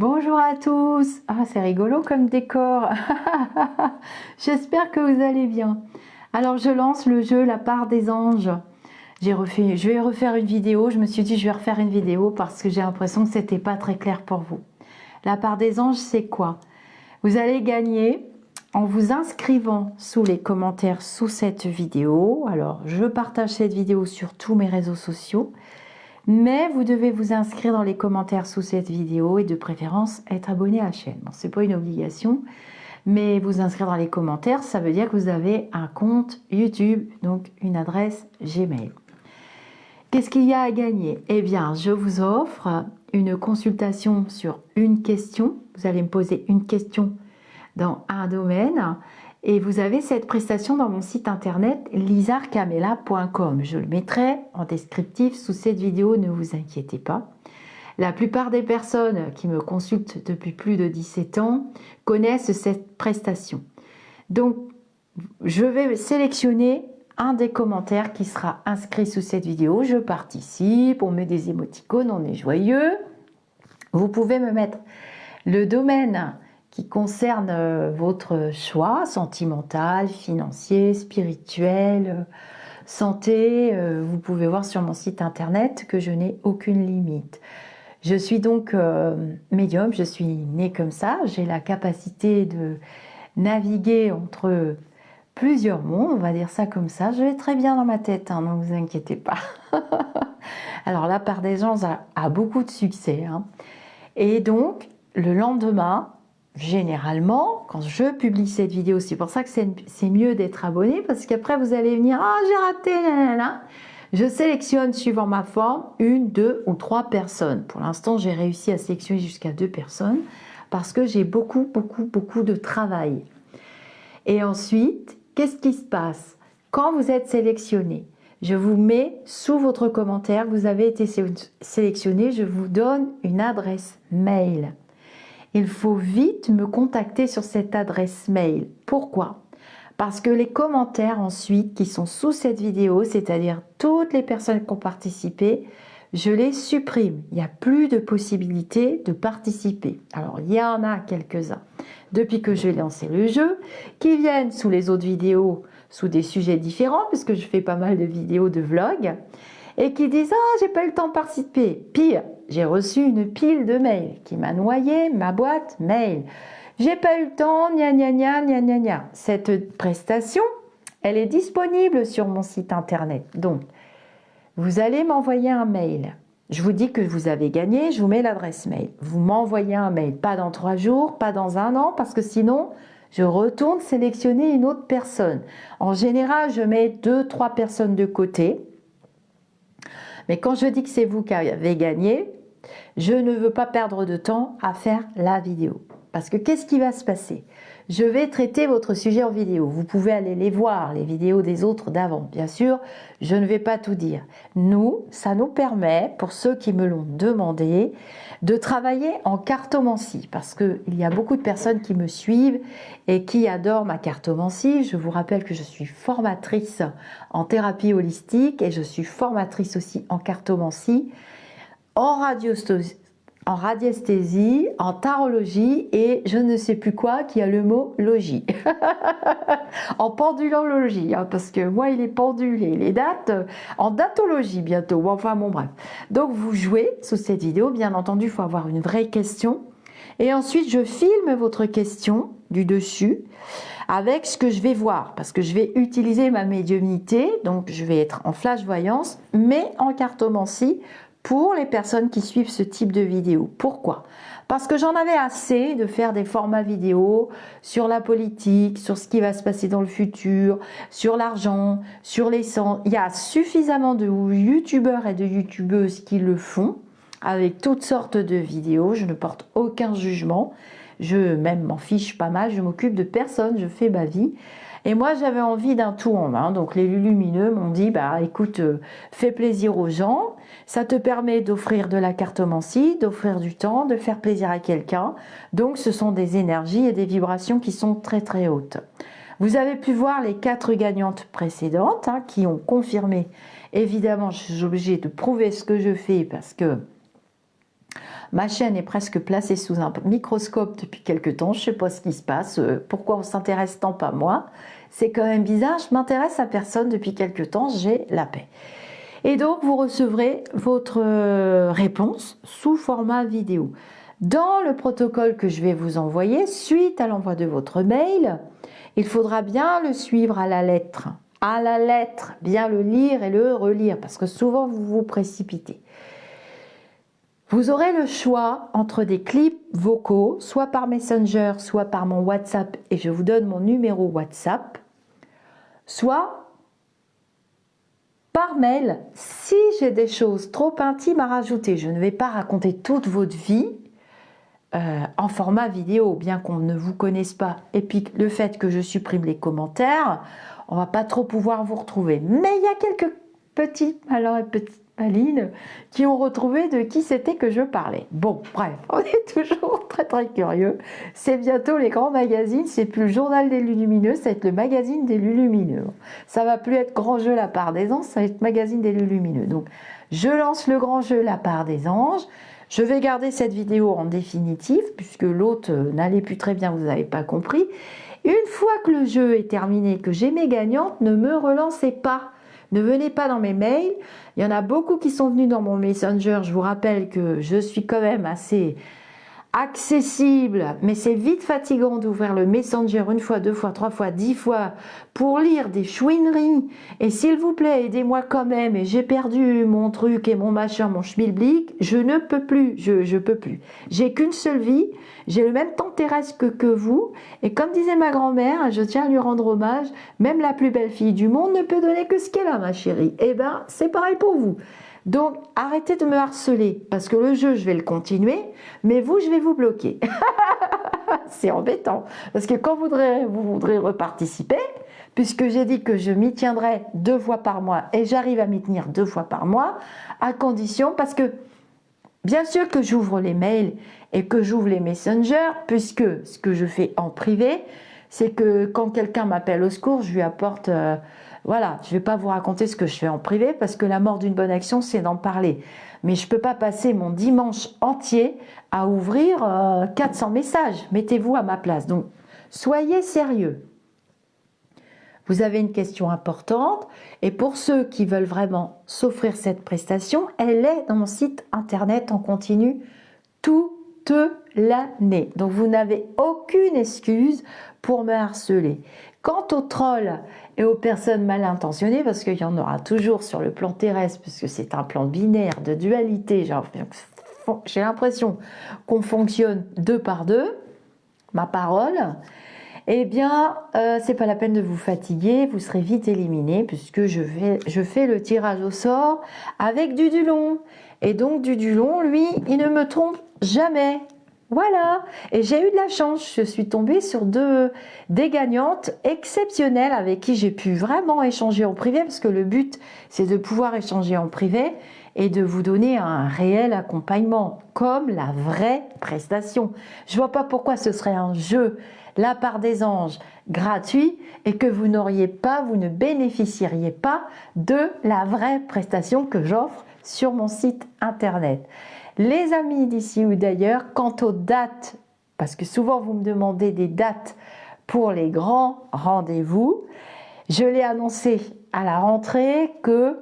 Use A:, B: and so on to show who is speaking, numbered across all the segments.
A: Bonjour à tous. Ah, c'est rigolo comme décor. J'espère que vous allez bien. Alors, je lance le jeu La part des anges. Je vais refaire une vidéo. Je me suis dit, je vais refaire une vidéo parce que j'ai l'impression que c'était pas très clair pour vous. La part des anges, c'est quoi? Vous allez gagner en vous inscrivant sous les commentaires sous cette vidéo. Alors, je partage cette vidéo sur tous mes réseaux sociaux. Mais vous devez vous inscrire dans les commentaires sous cette vidéo et de préférence être abonné à la chaîne. Bon, c'est pas une obligation, mais vous inscrire dans les commentaires, ça veut dire que vous avez un compte YouTube, donc une adresse Gmail. Qu'est-ce qu'il y a à gagner? Eh bien, je vous offre une consultation sur une question. Vous allez me poser une question dans un domaine. Et vous avez cette prestation dans mon site internet lizarcamela.com. Je le mettrai en descriptif sous cette vidéo, ne vous inquiétez pas. La plupart des personnes qui me consultent depuis plus de 17 ans connaissent cette prestation. Donc, je vais sélectionner un des commentaires qui sera inscrit sous cette vidéo. Je participe, on met des émoticônes, on est joyeux. Vous pouvez me mettre le domaine qui concerne votre choix sentimental, financier, spirituel, santé. Vous pouvez voir sur mon site internet que je n'ai aucune limite. Je suis donc médium, je suis née comme ça. J'ai la capacité de naviguer entre plusieurs mondes, on va dire ça comme ça. Je vais très bien dans ma tête, hein, ne vous inquiétez pas. Alors la part des gens a beaucoup de succès. Hein. Et donc, le lendemain, généralement, quand je publie cette vidéo, c'est pour ça que c'est mieux d'être abonné, parce qu'après vous allez venir, ah j'ai raté, nanana. Je sélectionne suivant ma forme, 1, 2 ou 3 personnes. Pour l'instant, j'ai réussi à sélectionner jusqu'à 2 personnes, parce que j'ai beaucoup de travail. Et ensuite, qu'est-ce qui se passe? Quand vous êtes sélectionné, je vous mets sous votre commentaire, vous avez été sélectionné, je vous donne une adresse mail. Il faut vite me contacter sur cette adresse mail. Pourquoi? Parce que les commentaires ensuite qui sont sous cette vidéo, c'est-à-dire toutes les personnes qui ont participé, je les supprime. Il n'y a plus de possibilité de participer. Alors, il y en a quelques-uns, depuis que j'ai lancé le jeu, qui viennent sous les autres vidéos, sous des sujets différents, puisque je fais pas mal de vidéos de vlog, et qui disent « Ah, j'ai pas eu le temps de participer ». Pire, j'ai reçu une pile de mails qui m'a noyé ma boîte mail. J'ai pas eu le temps, gna gna gna gna gna gna. Cette prestation, elle est disponible sur mon site internet. Donc, vous allez m'envoyer un mail. Je vous dis que vous avez gagné, je vous mets l'adresse mail. Vous m'envoyez un mail, pas dans 3 jours, pas dans 1 an, parce que sinon, je retourne sélectionner une autre personne. En général, je mets 2-3 personnes de côté. Mais quand je dis que c'est vous qui avez gagné, je ne veux pas perdre de temps à faire la vidéo. Parce que qu'est-ce qui va se passer? Je vais traiter votre sujet en vidéo. Vous pouvez aller les voir, les vidéos des autres d'avant. Bien sûr, je ne vais pas tout dire. Nous, ça nous permet, pour ceux qui me l'ont demandé, de travailler en cartomancie. Parce qu'il y a beaucoup de personnes qui me suivent et qui adorent ma cartomancie. Je vous rappelle que je suis formatrice en thérapie holistique et je suis formatrice aussi en cartomancie, en radiesthésie, en tarologie et je ne sais plus quoi qui a le mot logie. En pendulologie, hein, parce que moi il est pendulé, les dates, en datologie bientôt, enfin bon bref. Donc vous jouez sous cette vidéo, bien entendu il faut avoir une vraie question et ensuite je filme votre question du dessus avec ce que je vais voir, parce que je vais utiliser ma médiumnité, donc je vais être en flash voyance, mais en cartomancie, pour les personnes qui suivent ce type de vidéo. Pourquoi? Parce que j'en avais assez de faire des formats vidéo sur la politique, sur ce qui va se passer dans le futur, sur l'argent, sur les sangs. Il y a suffisamment de youtubeurs et de youtubeuses qui le font avec toutes sortes de vidéos. Je ne porte aucun jugement. Je même m'en fiche pas mal. Je m'occupe de personne. Je fais ma vie. Et moi, j'avais envie d'un tout en un. Donc, les lumineux m'ont dit, bah, écoute, fais plaisir aux gens. Ça te permet d'offrir de la cartomancie, d'offrir du temps, de faire plaisir à quelqu'un. Donc, ce sont des énergies et des vibrations qui sont très hautes. Vous avez pu voir les 4 gagnantes précédentes hein, qui ont confirmé. Évidemment, je suis obligée de prouver ce que je fais parce que Ma chaîne est presque placée sous un microscope depuis quelques temps. Je ne sais pas ce qui se passe, pourquoi on s'intéresse tant pas moi. C'est quand même bizarre, je m'intéresse à personne depuis quelques temps, j'ai la paix. Et donc, vous recevrez votre réponse sous format vidéo. Dans le protocole que je vais vous envoyer, suite à l'envoi de votre mail, il faudra bien le suivre à la lettre. À la lettre, bien le lire et le relire, parce que souvent vous vous précipitez. Vous aurez le choix entre des clips vocaux, soit par Messenger, soit par mon WhatsApp, et je vous donne mon numéro WhatsApp, soit par mail, si j'ai des choses trop intimes à rajouter. Je ne vais pas raconter toute votre vie en format vidéo, bien qu'on ne vous connaisse pas. Et puis le fait que je supprime les commentaires, on va pas trop pouvoir vous retrouver. Mais il y a quelques petits malins et petites malines qui ont retrouvé de qui c'était que je parlais. Bon, bref, on est toujours très curieux. C'est bientôt les grands magazines, c'est plus le journal des Lulumineux, ça va être le magazine des Lulumineux. Ça va plus être Grand Jeu La Part des Anges, ça va être magazine des Lulumineux. Donc, je lance le Grand Jeu La Part des Anges. Je vais garder cette vidéo en définitive, puisque l'autre n'allait plus très bien, vous n'avez pas compris. Une fois que le jeu est terminé, que j'ai mes gagnantes, ne me relancez pas. Ne venez pas dans mes mails. Il y en a beaucoup qui sont venus dans mon Messenger. Je vous rappelle que je suis quand même assez accessible, mais c'est vite fatigant d'ouvrir le Messenger une fois, deux fois, trois fois, 10 fois pour lire des chouineries. Et s'il vous plaît, aidez-moi quand même. Et j'ai perdu mon truc et mon machin, mon schmilblick. Je ne peux plus. Je peux plus. J'ai qu'une seule vie. J'ai le même temps terrestre que vous. Et comme disait ma grand-mère, je tiens à lui rendre hommage, même la plus belle fille du monde ne peut donner que ce qu'elle a, ma chérie. Eh ben, c'est pareil pour vous. Donc, arrêtez de me harceler, parce que le jeu, je vais le continuer, mais vous, je vais vous bloquer. C'est embêtant, parce que quand vous voudrez reparticiper, puisque j'ai dit que je m'y tiendrai 2 fois par mois, et j'arrive à m'y tenir 2 fois par mois, à condition, parce que, bien sûr que j'ouvre les mails et que j'ouvre les messengers, puisque ce que je fais en privé, c'est que quand quelqu'un m'appelle au secours, je lui apporte... voilà, je ne vais pas vous raconter ce que je fais en privé parce que la mort d'une bonne action, c'est d'en parler. Mais je ne peux pas passer mon dimanche entier à ouvrir 400 messages. Mettez-vous à ma place. Donc, soyez sérieux. Vous avez une question importante et pour ceux qui veulent vraiment s'offrir cette prestation, elle est dans mon site internet en continu toute l'année. Donc, vous n'avez aucune excuse pour me harceler. Quant aux trolls et aux personnes mal intentionnées, parce qu'il y en aura toujours sur le plan terrestre, puisque c'est un plan binaire de dualité, j'ai l'impression qu'on fonctionne 2 par 2, ma parole, eh bien, c'est pas la peine de vous fatiguer, vous serez vite éliminé, puisque je fais le tirage au sort avec du Dulon. Et donc, du Dulon, lui, il ne me trompe jamais. Voilà, et j'ai eu de la chance, je suis tombée sur des gagnantes exceptionnelles avec qui j'ai pu vraiment échanger en privé, parce que le but c'est de pouvoir échanger en privé et de vous donner un réel accompagnement, comme la vraie prestation. Je vois pas pourquoi ce serait un jeu, La Part des Anges, gratuit, et que vous ne bénéficieriez pas de la vraie prestation que j'offre sur mon site internet. Les amis d'ici ou d'ailleurs, quant aux dates, parce que souvent vous me demandez des dates pour les grands rendez-vous, je l'ai annoncé à la rentrée que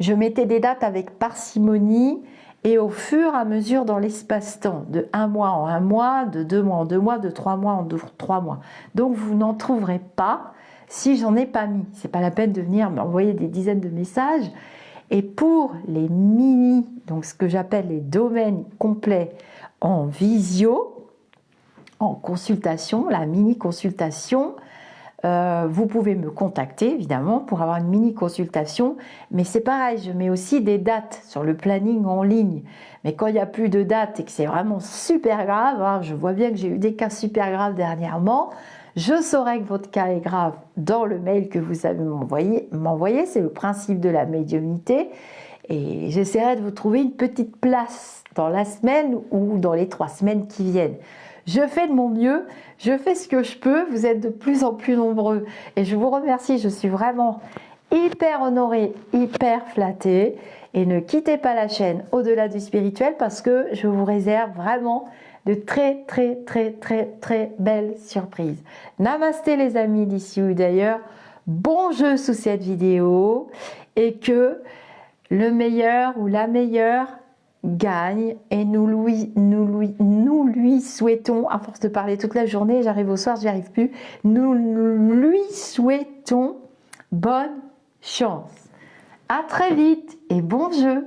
A: je mettais des dates avec parcimonie et au fur et à mesure dans l'espace-temps, de 1 mois en 1 mois, de 2 mois en 2 mois, de 3 mois en 3 mois. Donc vous n'en trouverez pas si j'en ai pas mis. C'est pas la peine de venir m'envoyer des dizaines de messages. Et pour les mini, donc ce que j'appelle les domaines complets en visio, en consultation, la mini consultation, vous pouvez me contacter évidemment pour avoir une mini consultation, mais c'est pareil, je mets aussi des dates sur le planning en ligne. Mais quand il n'y a plus de dates et que c'est vraiment super grave, hein, je vois bien que j'ai eu des cas super graves dernièrement, je saurai que votre cas est grave dans le mail que vous savez m'envoyer. C'est le principe de la médiumnité. Et j'essaierai de vous trouver une petite place dans la semaine ou dans les 3 semaines qui viennent. Je fais de mon mieux, je fais ce que je peux. Vous êtes de plus en plus nombreux. Et je vous remercie, je suis vraiment hyper honorée, hyper flattée. Et ne quittez pas la chaîne Au-delà du spirituel parce que je vous réserve vraiment de très belles surprises. Namasté les amis d'ici ou d'ailleurs. Bon jeu sous cette vidéo et que le meilleur ou la meilleure gagne et nous lui souhaitons, à force de parler toute la journée, j'arrive au soir, j'y arrive plus, nous lui souhaitons bonne chance. À très vite et bon jeu!